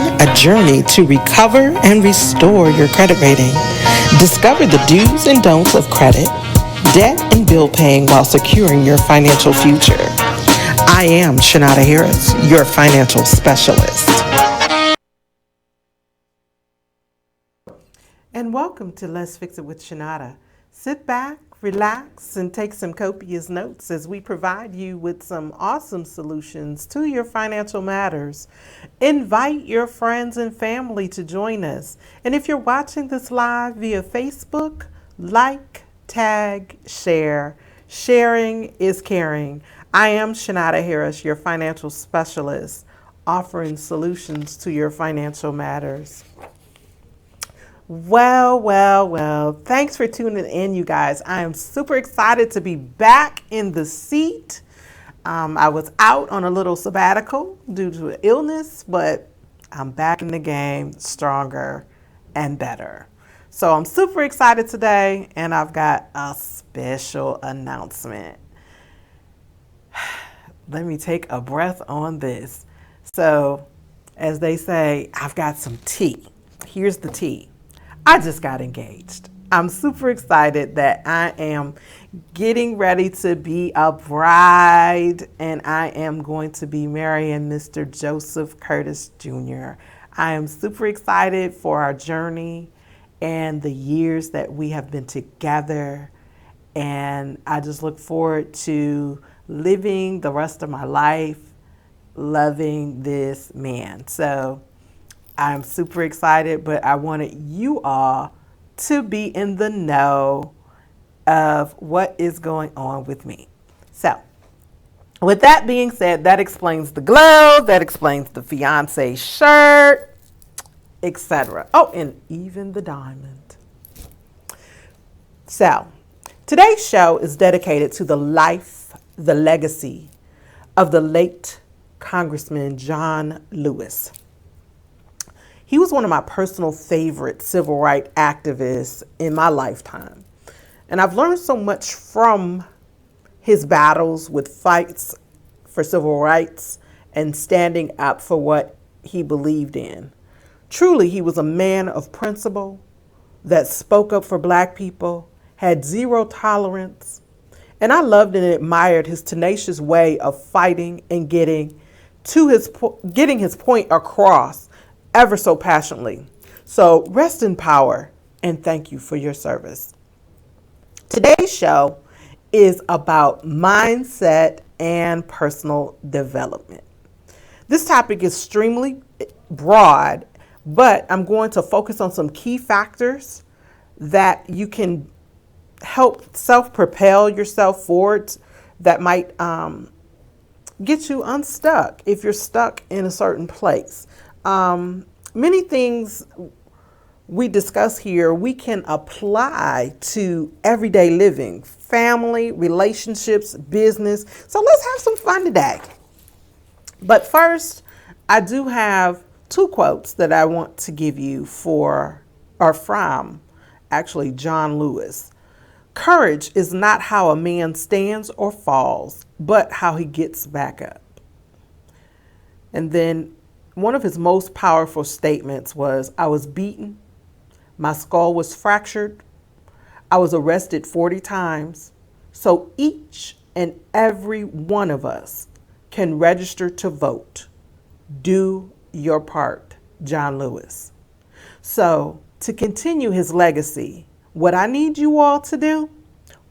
on a journey to recover and restore your credit rating. Discover the do's and don'ts of credit, debt, and bill paying while securing your financial future. I am Chenauda Harris, your financial specialist. And welcome to Let's Fix It with Chenauda. Sit back, relax, and take some copious notes as we provide you with some awesome solutions to your financial matters. Invite your friends and family to join us. And if you're watching this live via Facebook, like, tag, share. Sharing is caring. I am Chenauda Harris, your financial specialist, offering solutions to your financial matters. Well. Thanks for tuning in, you guys. I am super excited to be back in the seat. I was out on a little sabbatical due to an illness, but I'm back in the game stronger and better. So I'm super excited today, and I've got a special announcement. Let me take a breath on this. So, as they say, I've got some tea. Here's the tea. I just got engaged. I'm super excited that I am getting ready to be a bride, and I am going to be marrying Mr. Joseph Curtis Jr. I am super excited for our journey and the years that we have been together, and I just look forward to living the rest of my life loving this man. So I'm super excited, but I wanted you all to be in the know of what is going on with me. So, with that being said, that explains the glow, that explains the fiance shirt, etc. Oh, and even the diamond. So, today's show is dedicated to the life, the legacy of the late Congressman John Lewis. He was one of my personal favorite civil rights activists in my lifetime. And I've learned so much from his battles with fights for civil rights and standing up for what he believed in. Truly, he was a man of principle that spoke up for Black people, had zero tolerance, and I loved and admired his tenacious way of fighting and getting his point across ever so passionately. So rest in power, and thank you for your service. Today's show is about mindset and personal development. This topic is extremely broad, but I'm going to focus on some key factors that you can help self-propel yourself forward that might get you unstuck if you're stuck in a certain place. Many things we discuss here, we can apply to everyday living, family, relationships, business. So let's have some fun today. But first, I do have two quotes that I want to give you from John Lewis. Courage is not how a man stands or falls, but how he gets back up. And then one of his most powerful statements was, I was beaten, my skull was fractured, I was arrested 40 times, so each and every one of us can register to vote. Do your part, John Lewis. So to continue his legacy, what I need you all to do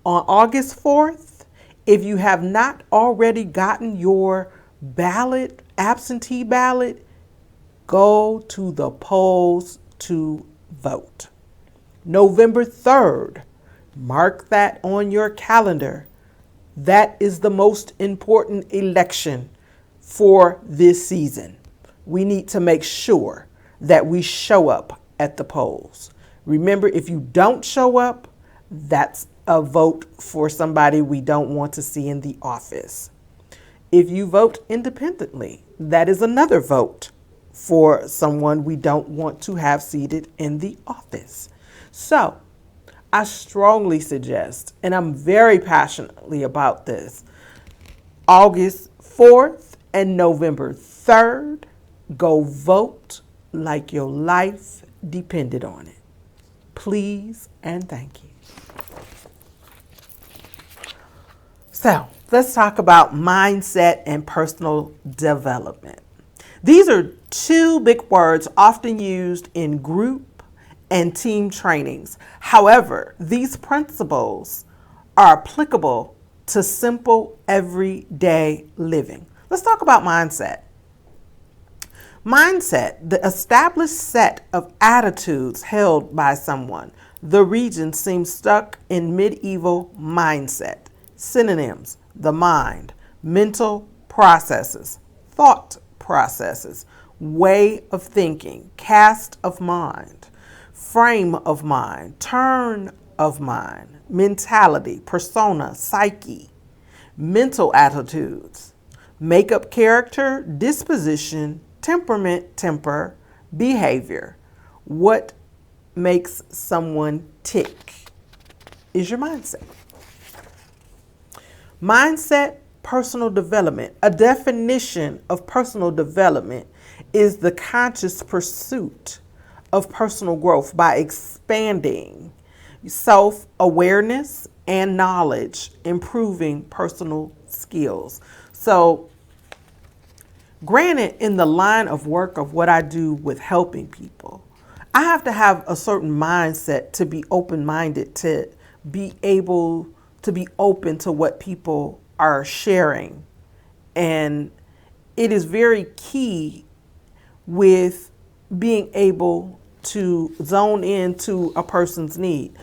on August 4th, if you have not already gotten your ballot, absentee ballot, go to the polls to vote. November 3rd, mark that on your calendar. That is the most important election for this season. We need to make sure that we show up at the polls. Remember, if you don't show up, that's a vote for somebody we don't want to see in the office. If you vote independently, that is another vote for someone we don't want to have seated in the office. So I strongly suggest, and I'm very passionately about this, August 4th and November 3rd, go vote like your life depended on it. Please and thank you. So let's talk about mindset and personal development. These are two big words often used in group and team trainings. However, these principles are applicable to simple everyday living. Let's talk about mindset. Mindset, the established set of attitudes held by someone. The region seems stuck in medieval mindset. Synonyms: the mind, mental processes, thought processes, way of thinking, cast of mind, frame of mind, turn of mind, mentality, persona, psyche, mental attitudes, makeup, character, disposition, temperament, temper, behavior. What makes someone tick is your mindset. Mindset, personal development. A definition of personal development is the conscious pursuit of personal growth by expanding self-awareness and knowledge, improving personal skills. So, granted, in the line of work of what I do with helping people, I have to have a certain mindset to be open-minded, to be able to be open to what people are sharing. And it is very key with being able to zone into a person's need.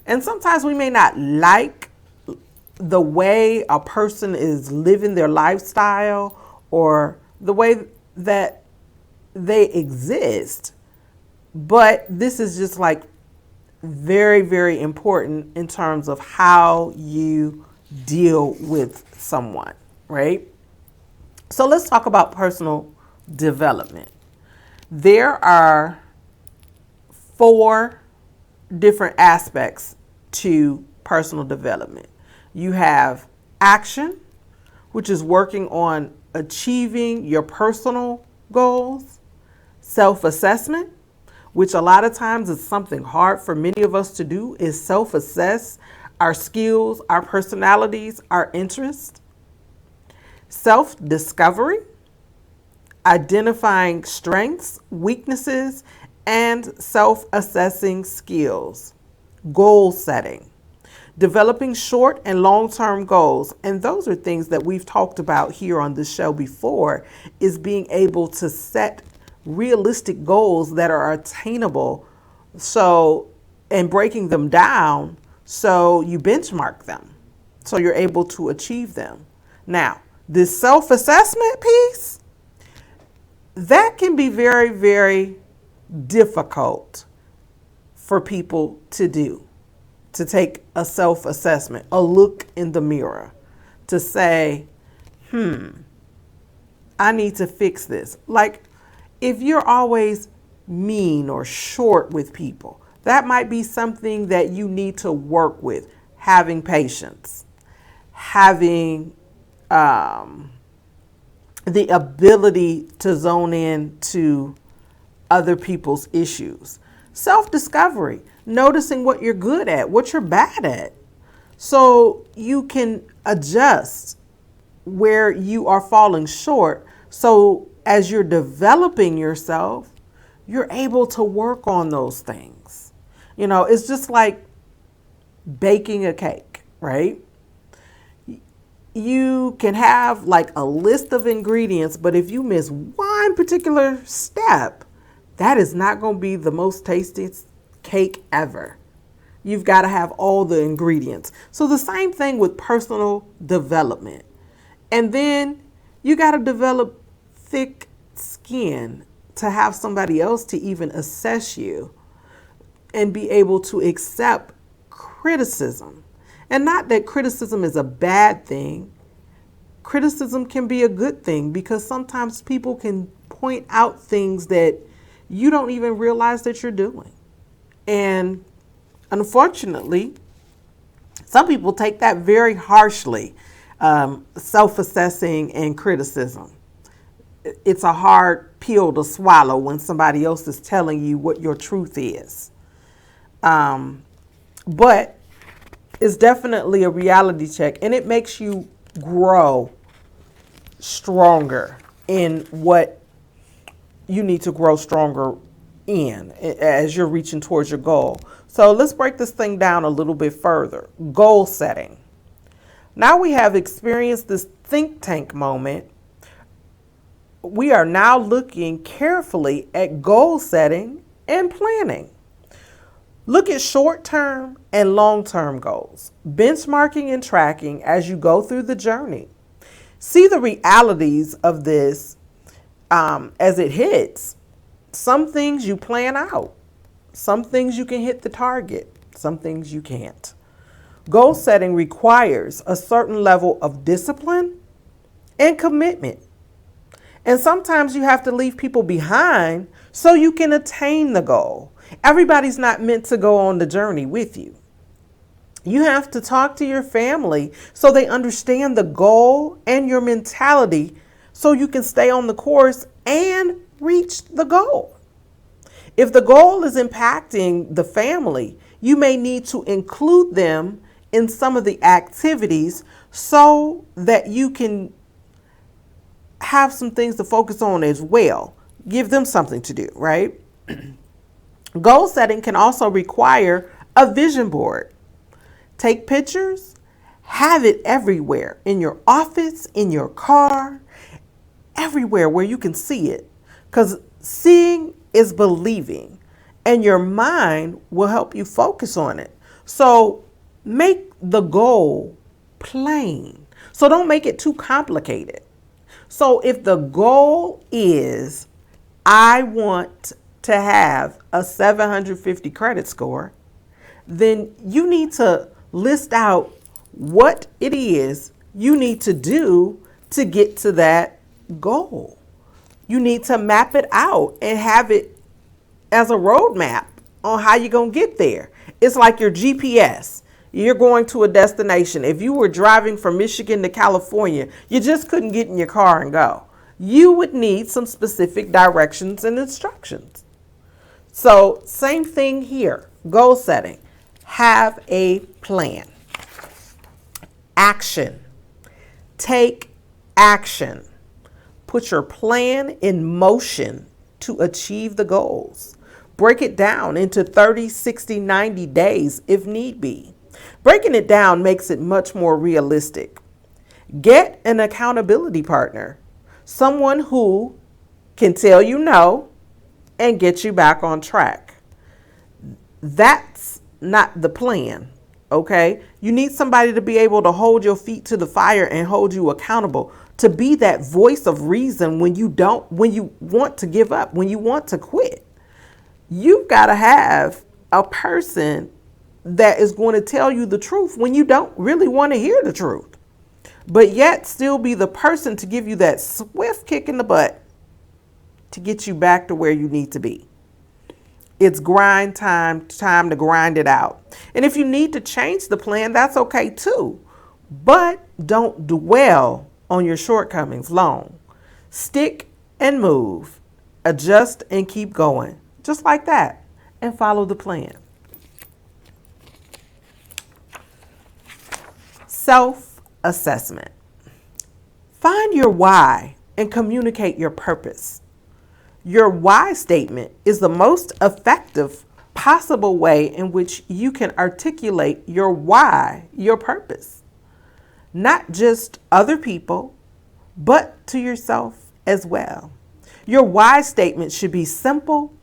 And sometimes we may not like the way a person is living their lifestyle or the way that they exist. But this is just like very, very important in terms of how you deal with someone, right? So let's talk about personal development. There are 4 different aspects to personal development. You have action, which is working on achieving your personal goals. Self-assessment, which a lot of times is something hard for many of us to do, is self-assess our skills, our personalities, our interests. Self-discovery, identifying strengths, weaknesses, and self-assessing skills. Goal setting, developing short and long-term goals. And those are things that we've talked about here on this show before, is being able to set realistic goals that are attainable, so, and breaking them down so you benchmark them so you're able to achieve them. Now, this self-assessment piece, that can be very, very difficult for people to do, to take a self-assessment, a look in the mirror, to say, I need to fix this. Like, if you're always mean or short with people, that might be something that you need to work with. Having patience, having the ability to zone in to other people's issues. Self-discovery, noticing what you're good at, what you're bad at, so you can adjust where you are falling short. So as you're developing yourself, you're able to work on those things. You know, it's just like baking a cake, right? You can have like a list of ingredients, but if you miss one particular step, that is not going to be the most tastiest cake ever. You've got to have all the ingredients. So the same thing with personal development. And then you got to develop thick skin to have somebody else to even assess you and be able to accept criticism. And not that criticism is a bad thing. Criticism can be a good thing, because sometimes people can point out things that you don't even realize that you're doing. And unfortunately, some people take that very harshly, self-assessing and criticism. It's a hard pill to swallow when somebody else is telling you what your truth is. But it's definitely a reality check, and it makes you grow stronger in what you need to grow stronger in as you're reaching towards your goal. So let's break this thing down a little bit further. Goal setting. Now we have experienced this think tank moment. We are now looking carefully at goal setting and planning. Look at short-term and long-term goals, benchmarking and tracking as you go through the journey. See the realities of this as it hits. Some things you plan out. Some things you can hit the target. Some things you can't. Goal setting requires a certain level of discipline and commitment. And sometimes you have to leave people behind so you can attain the goal. Everybody's not meant to go on the journey with you. You have to talk to your family so they understand the goal and your mentality so you can stay on the course and reach the goal. If the goal is impacting the family, you may need to include them in some of the activities so that you can have some things to focus on as well. Give them something to do, right? Goal setting can also require a vision board. Take pictures, have it everywhere, in your office, in your car, everywhere where you can see it. Because seeing is believing, and your mind will help you focus on it. So make the goal plain. So don't make it too complicated. So if the goal is, I want to have a 750 credit score, then you need to list out what it is you need to do to get to that goal. You need to map it out and have it as a roadmap on how you're going to get there. It's like your GPS. You're going to a destination. If you were driving from Michigan to California, you just couldn't get in your car and go. You would need some specific directions and instructions. So same thing here, goal setting. Have a plan. Action. Take action. Put your plan in motion to achieve the goals. Break it down into 30, 60, 90 days if need be. Breaking it down makes it much more realistic. Get an accountability partner, someone who can tell you no and get you back on track. That's not the plan, okay? You need somebody to be able to hold your feet to the fire and hold you accountable, to be that voice of reason when you want to give up, when you want to quit. You've got to have a person that is going to tell you the truth when you don't really want to hear the truth, but yet still be the person to give you that swift kick in the butt to get you back to where you need to be. It's grind time to grind it out. And if you need to change the plan, that's okay too. But don't dwell on your shortcomings long. Stick and move, adjust and keep going, just like that, and follow the plan. Self-assessment. Find your why and communicate your purpose. Your why statement is the most effective possible way in which you can articulate your why, your purpose. Not just other people, but to yourself as well. Your why statement should be simple,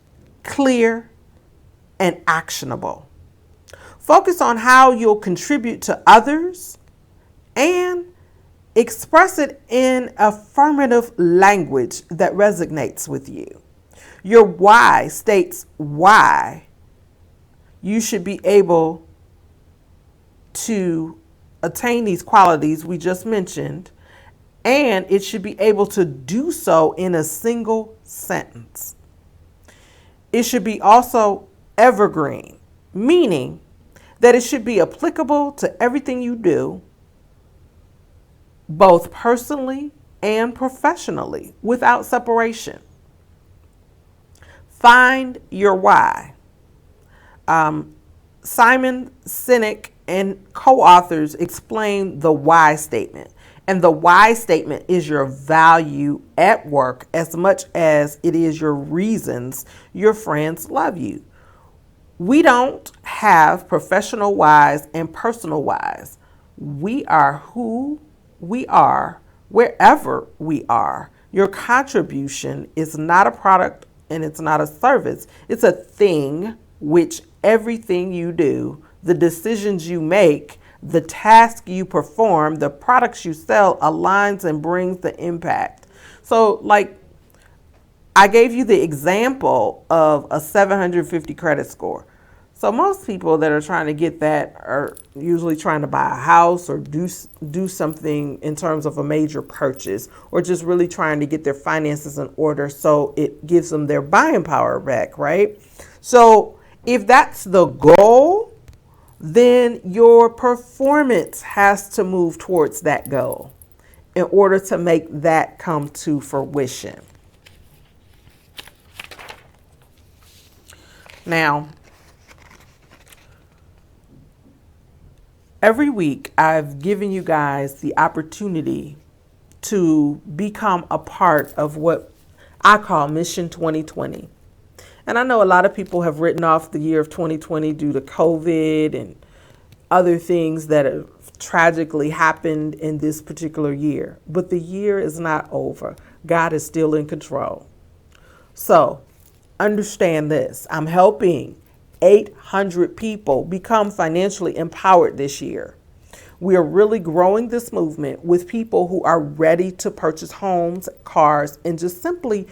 clear, and actionable. Focus on how you'll contribute to others and express it in affirmative language that resonates with you. Your why states why you should be able to attain these qualities we just mentioned, and it should be able to do so in a single sentence. It should be also evergreen, meaning that it should be applicable to everything you do, both personally and professionally, without separation. Find your why. Simon Sinek and co-authors explain the why statement. And the why statement is your value at work as much as it is your reasons your friends love you. We don't have professional whys and personal whys. We are who we are wherever we are. Your contribution is not a product and it's not a service. It's a thing, which everything you do, the decisions you make, the task you perform, the products you sell aligns and brings the impact. So like I gave you the example of a 750 credit score. So most people that are trying to get that are usually trying to buy a house or do something in terms of a major purchase, or just really trying to get their finances in order so it gives them their buying power back, right? So if that's the goal, then your performance has to move towards that goal in order to make that come to fruition. Now, every week I've given you guys the opportunity to become a part of what I call Mission 2020. And I know a lot of people have written off the year of 2020 due to COVID and other things that have tragically happened in this particular year. But the year is not over. God is still in control. So understand this. I'm helping 800 people become financially empowered this year. We are really growing this movement with people who are ready to purchase homes, cars, and just simply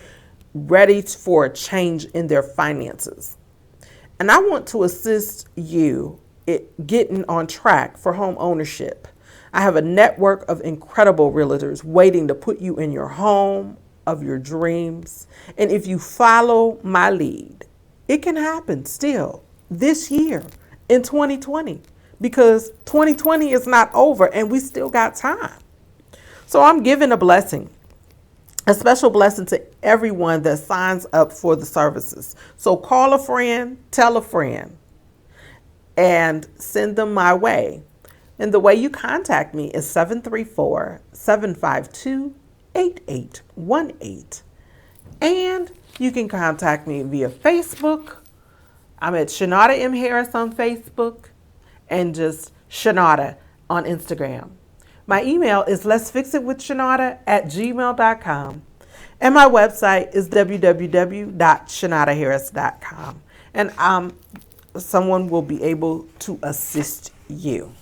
ready for a change in their finances. And I want to assist you in getting on track for home ownership. I have a network of incredible realtors waiting to put you in your home of your dreams. And if you follow my lead, it can happen still this year in 2020, because 2020 is not over and we still got time. So I'm giving a special blessing to everyone that signs up for the services. So call a friend, tell a friend, and send them my way. And the way you contact me is 734-752-8818. And you can contact me via Facebook. I'm at Chenauda M. Harris on Facebook, and just Chenauda on Instagram. My email is letsfixitwithchenauda@gmail.com. And my website is www.chenaudaharris.com. And someone will be able to assist you.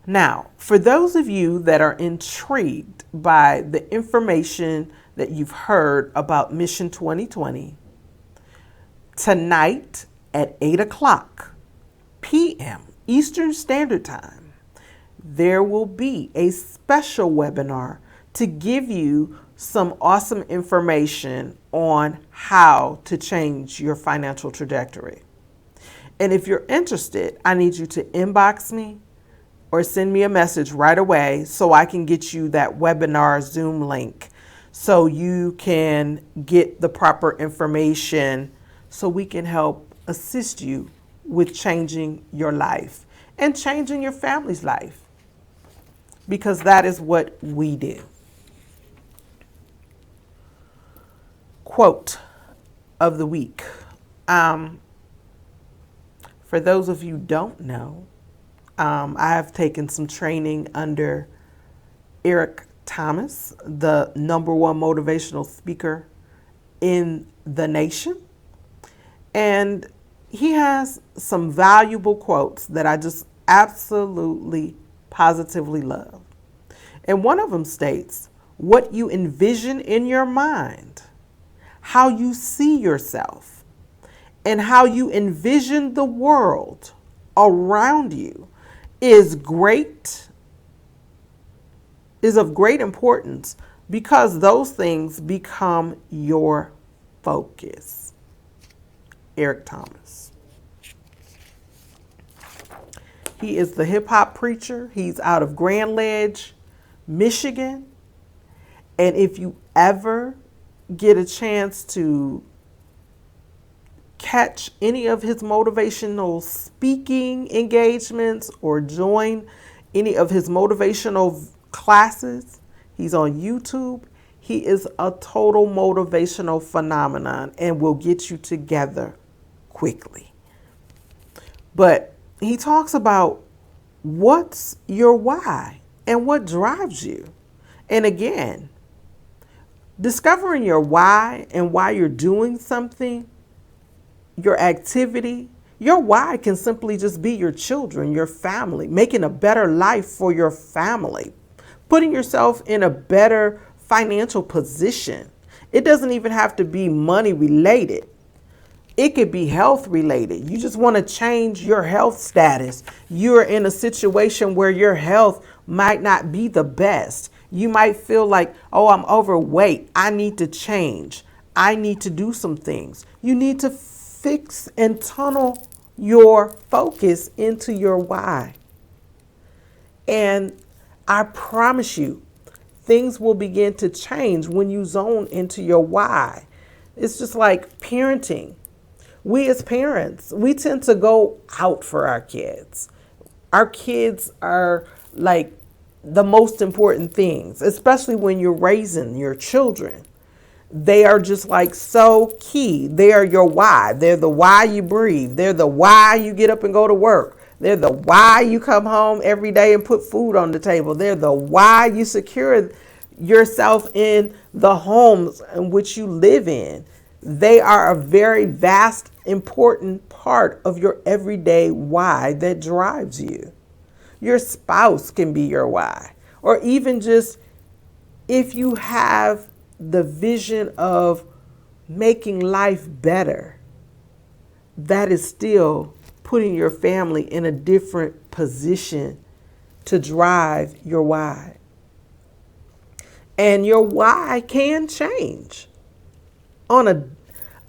Now, for those of you that are intrigued by the information that you've heard about Mission 2020, tonight at 8 o'clock p.m. Eastern Standard Time, there will be a special webinar to give you some awesome information on how to change your financial trajectory. And if you're interested, I need you to inbox me or send me a message right away so I can get you that webinar Zoom link so you can get the proper information so we can help assist you with changing your life and changing your family's life, because that is what we do. Quote of the week. For those of you who don't know, I have taken some training under Eric Thomas, the #1 motivational speaker in the nation. And he has some valuable quotes that I just absolutely, positively love. And one of them states, what you envision in your mind, how you see yourself, and how you envision the world around you is of great importance, because those things become your focus. Eric Thomas. He is the hip hop preacher. He's out of Grand Ledge, Michigan. And if you ever get a chance to catch any of his motivational speaking engagements or join any of his motivational classes, he's on YouTube. He is a total motivational phenomenon and will get you together quickly. But he talks about what's your why and what drives you. And again, discovering your why and why you're doing something, your activity, your why can simply just be your children, your family, making a better life for your family, putting yourself in a better financial position. It doesn't even have to be money related. It could be health related. You just want to change your health status. You're in a situation where your health might not be the best. You might feel like, oh, I'm overweight. I need to change. I need to do some things. You need to fix and tunnel your focus into your why. And I promise you, things will begin to change when you zone into your why. It's just like parenting. We as parents, we tend to go out for our kids. Our kids are like the most important things, especially when you're raising your children. They are just like so key. They are your why. They're the why you breathe. They're the why you get up and go to work. They're the why you come home every day and put food on the table. They're the why you secure yourself in the homes in which you live in. They are a very vast, important part of your everyday why that drives you. Your spouse can be your why. Or even just if you have the vision of making life better, that is still putting your family in a different position to drive your why. And your why can change on a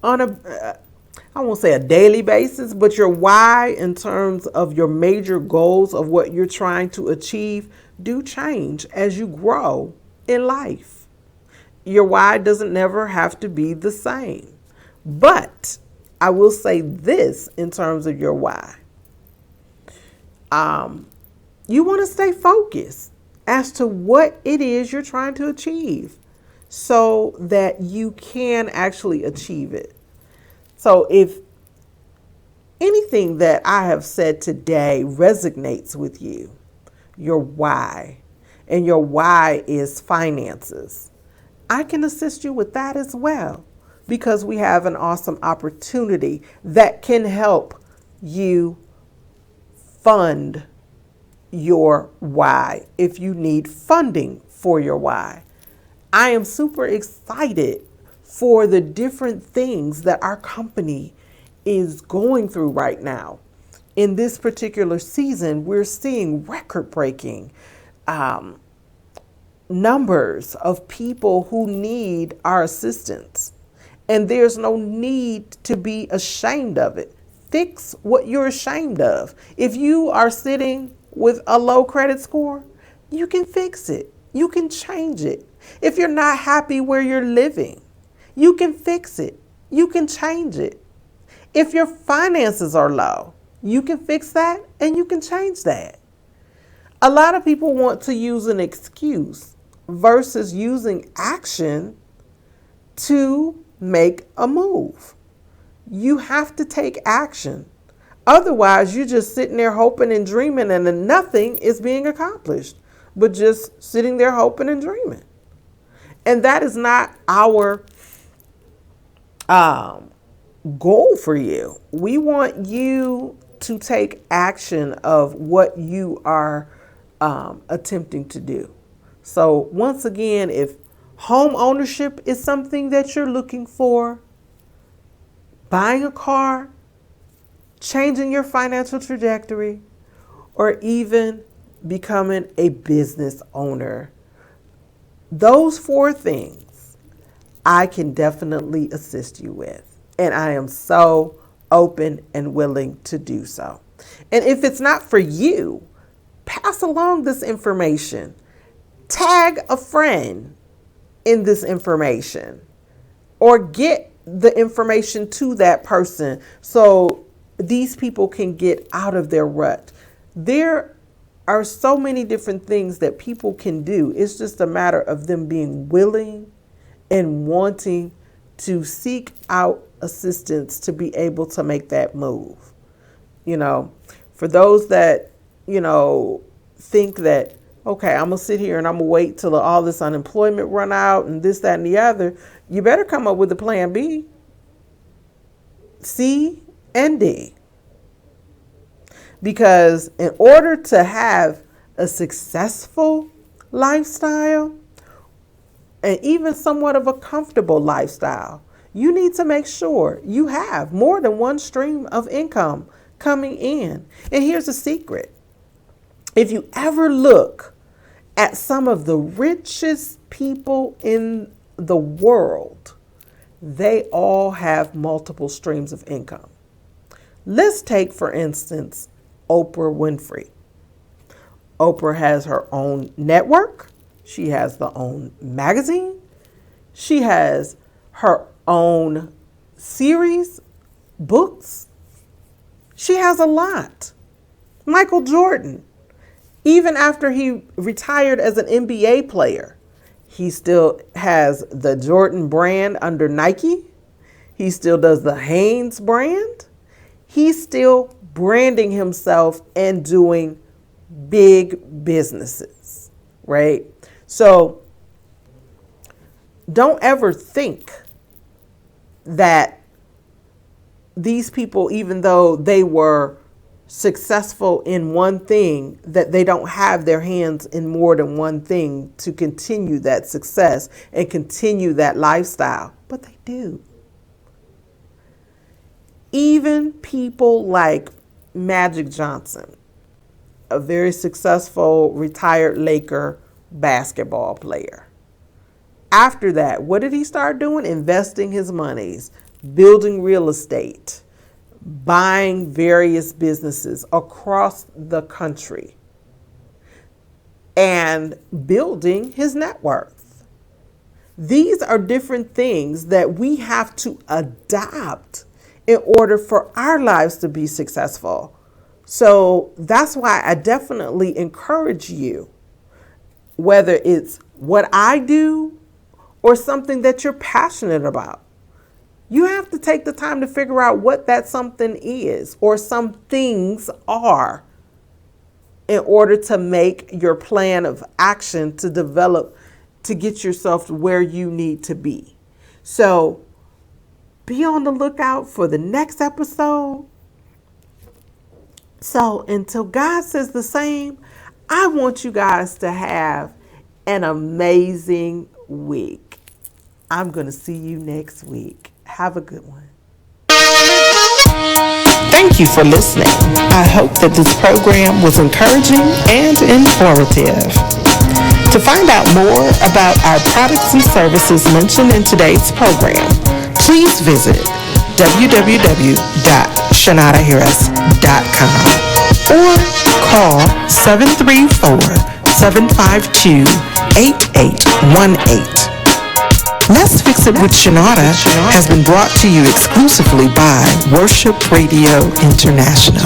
I won't say a daily basis, but your why in terms of your major goals of what you're trying to achieve do change as you grow in life. Your why doesn't never have to be the same. But I will say this in terms of your why. You want to stay focused as to what it is you're trying to achieve so that you can actually achieve it. So if anything that I have said today resonates with you, your why, and your why is finances, I can assist you with that as well, because we have an awesome opportunity that can help you fund your why if you need funding for your why. I am super excited for the different things that our company is going through right now. In this particular season, we're seeing record-breaking numbers of people who need our assistance. And there's no need to be ashamed of it. Fix what you're ashamed of. If you are sitting with a low credit score, you can fix it. You can change it. If you're not happy where you're living, you can fix it. You can change it. If your finances are low, you can fix that and you can change that. A lot of people want to use an excuse versus using action to make a move. You have to take action. Otherwise, you're just sitting there hoping and dreaming and then nothing is being accomplished, but just sitting there hoping and dreaming. And that is not our goal for you. We want you to take action of what you are attempting to do. So once again, if home ownership is something that you're looking for, buying a car, changing your financial trajectory, or even becoming a business owner, those 4 things I can definitely assist you with. And I am so open and willing to do so. And if it's not for you, pass along this information. Tag a friend in this information. or get the information to that person so these people can get out of their rut. There are so many different things that people can do. It's just a matter of them being willing and wanting to seek out assistance to be able to make that move. You know, for those that, you know, think that, okay, I'm going to sit here and I'm going to wait till all this unemployment run out and this, that, and the other, you better come up with a plan B, C, and D. Because in order to have a successful lifestyle and even somewhat of a comfortable lifestyle, you need to make sure you have more than one stream of income coming in. And here's a secret. If you ever look at some of the richest people in the world, they all have multiple streams of income. Let's take, for instance, Oprah Winfrey. Oprah has her own network. She has her own magazine. She has her own series, books. She has a lot. Michael Jordan, even after he retired as an NBA player, he still has the Jordan brand under Nike. He still does the Hanes brand. He's still branding himself and doing big businesses, right? So don't ever think that these people, even though they were successful in one thing, that they don't have their hands in more than one thing to continue that success and continue that lifestyle. But they do. Even people like Magic Johnson, a very successful retired Laker basketball player. After that, what did he start doing? Investing his monies, building real estate, buying various businesses across the country, and building his net worth. These are different things that we have to adopt in order for our lives to be successful. So that's why I definitely encourage you, whether it's what I do or something that you're passionate about, you have to take the time to figure out what that something is or some things are in order to make your plan of action to develop to get yourself to where you need to be. So be on the lookout for the next episode. So until God says the same, I want you guys to have an amazing week. I'm going to see you next week. Have a good one. Thank you for listening. I hope that this program was encouraging and informative. To find out more about our products and services mentioned in today's program, please visit www.chenaudaharris.com or call 734-752-8818. Let's Fix It with Chenauda has been brought to you exclusively by Worship Radio International.